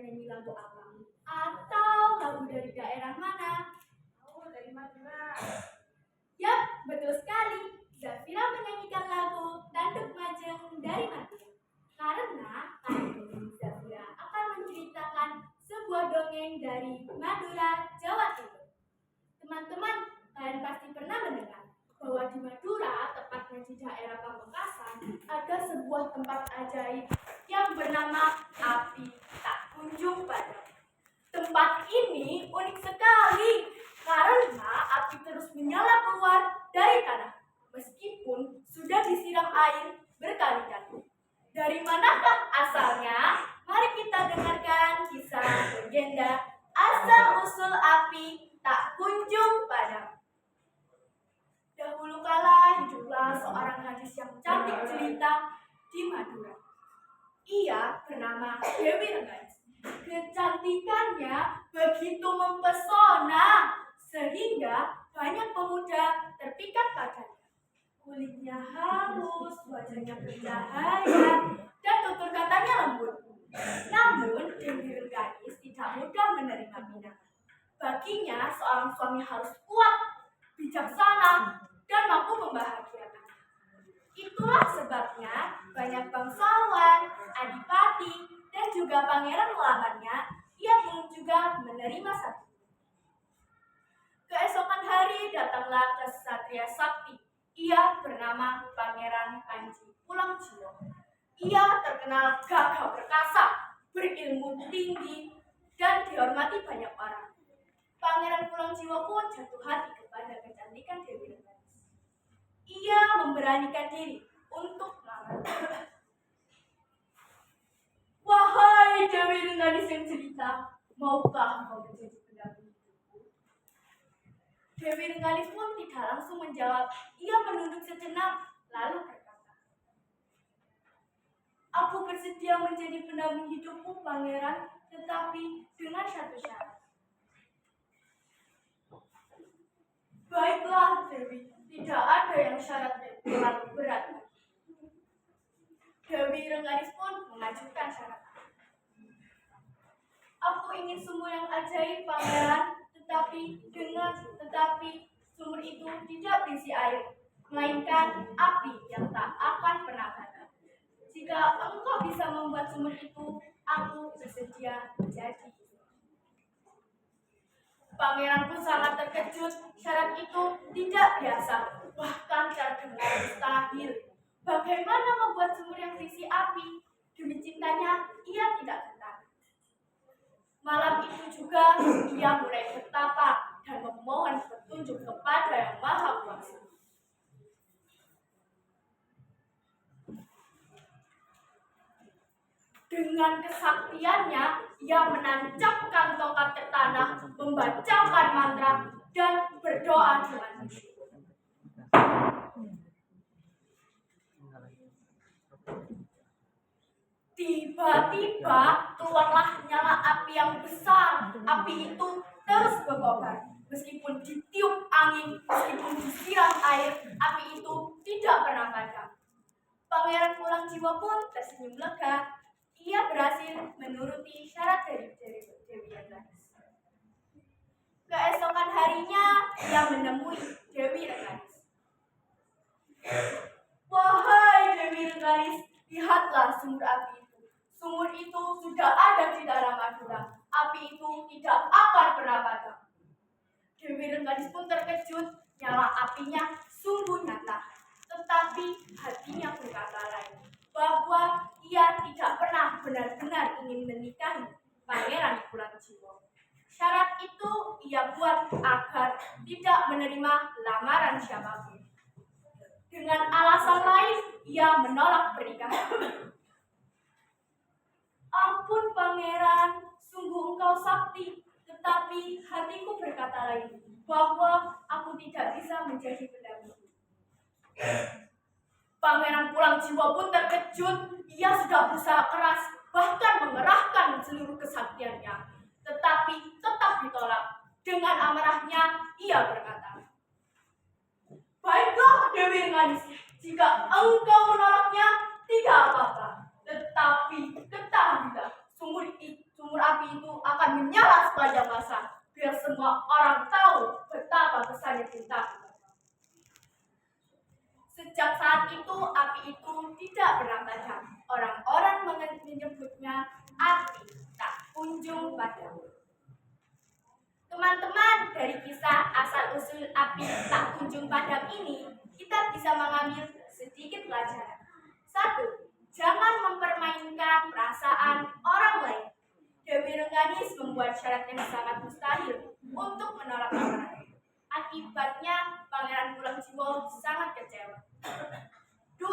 nyanyi lagu apa? Atau lagu dari daerah mana? Oh, dari Madura. Yap, betul sekali. Zafira menyanyikan lagu Tanduk Majeng dari Madura. Karena kali ini Zafira akan menceritakan sebuah dongeng dari Madura, Jawa Timur. Teman-teman, kalian pasti pernah mendengar bahwa di Madura, tepatnya di daerah Pamekasan, ada sebuah tempat ajaib yang bernama Api Tak Kunjung Padam. Tempat ini unik sekali karena api terus menyala keluar dari tanah meskipun sudah disiram air berkali-kali. Dari manakah asalnya? Mari kita dengarkan kisah legenda asal-usul api tak kunjung padam. Dahulu kala hiduplah seorang gadis yang cantik jelita di Madura. Ia bernama Dewi Rengganis. Kecantikannya begitu mempesona sehingga banyak pemuda terpikat padanya. Kulitnya halus, wajahnya bercahaya, dan tutur katanya lembut. Namun, Dewi Rengganis tidak mudah menerima pinangan. Baginya, seorang suami harus kuat, bijaksana, dan mampu membahagiakan. Itulah sebabnya banyak bangsawan, adipati, dan juga pangeran melamarnya. Ia belum juga menerima satu. Keesokan hari datanglah kesatria sakti. Ia bernama Pangeran Panji Pulangjiwo. Ia terkenal gagah perkasa, berilmu tinggi, dan dihormati banyak orang. Pangeran Pulangjiwo pun jatuh hati kepada kecantikan Dewi Rengganis. Ia memberanikan diri untuk melamar. Wahai Dewi Rengganis yang cerita, maukah kau menjadi pendamping hidupku? Dewi Rengganis pun tidak langsung menjawab. Ia menunduk sejenak, lalu berkata, "Aku bersedia menjadi pendamping hidupmu, Pangeran, tetapi dengan satu syarat." "Baiklah, Dewi. Tidak ada yang syarat terlalu berat." Dewi Rengganis pun mengajukan syarat. "Aku ingin sumur yang ajaib, Pangeran, tetapi sumur itu tidak berisi air, melainkan api yang tak akan pernah padam. Jika engkau bisa membuat sumur itu, aku bersedia menjadi." Pangeran pun sangat terkejut. Syarat itu tidak biasa, bahkan terdengar mustahil. Bagaimana membuat sumur yang berisi api? Demi cintanya, ia tidak gentar. Malam itu juga, ia mulai bertapa dan memohon petunjuk kepada Yang Maha Kuasa. Dengan kesaktiannya, ia menancapkan tongkat ke tanah, membacakan mantra, dan berdoa dengan khusyuk. Tiba-tiba keluarlah nyala api yang besar. Api itu terus berkobar. Meskipun ditiup angin, meskipun disiram air, api itu tidak pernah padam. Pangeran Pulangjiwo pun tersenyum lega. Ia berhasil menuruti syarat dari Dewi Rengganis. Keesokan harinya, ia menemui Dewi Rengganis. "Wahai Dewi Rengganis, lihatlah sumur api itu. Sumur itu sudah ada di dalam Madura. Api itu tidak akan pernah padam." Dewi Rengganis pun terkejut. Nyala apinya sungguh nyata. Tetapi hatinya berkata lain, bahwa ia tidak pernah benar-benar ingin menikahi Pangeran Pulangjiwo. Syarat itu ia buat agar tidak menerima lamaran siapapun. Dengan alasan lain, ia menolak pernikahan. "Ampun, Pangeran, sungguh engkau sakti, tetapi hatiku berkata lain, bahwa aku tidak bisa menjadi pendamping." Pangeran Pulangjiwo pun terkejut. Ia sudah berusaha keras, bahkan mengerahkan seluruh kesaktiannya, tetapi tetap ditolak. Dengan amarahnya, ia berkata, "Baiklah, Dewi Rengganis, jika engkau menolaknya, tidak apa-apa. Tetapi ketahuilah, sumur api api tak kunjung padam. Teman-teman, dari kisah asal-usul api tak kunjung padam ini, kita bisa mengambil sedikit pelajaran. 1. Jangan mempermainkan perasaan orang lain. Dewi Rengganis membuat syarat yang sangat mustahil untuk menolak lamaran. Akibatnya, Pangeran Kulangjiwo sangat kecewa. 2.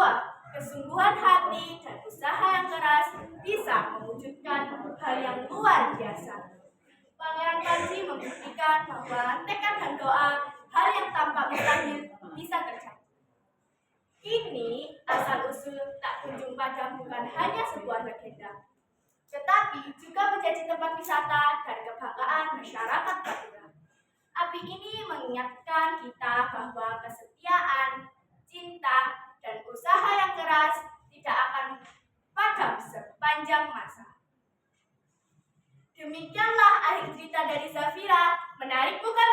Kesungguhan hati dan usaha yang keras bisa mewujudkan hal yang luar biasa. Pangeran Panji membuktikan bahwa tekad dan doa, hal yang tampak mustahil, bisa tercapai. Kini, asal-usul tak kunjung padam bukan hanya sebuah legenda, tetapi juga menjadi tempat wisata dan kebanggaan masyarakat Madura. Api ini mengingatkan kita bahwa kesetiaan, cinta, dan usaha yang keras tidak akan padam sepanjang masa. Demikianlah akhir cerita dari Zafira. Menarik bukan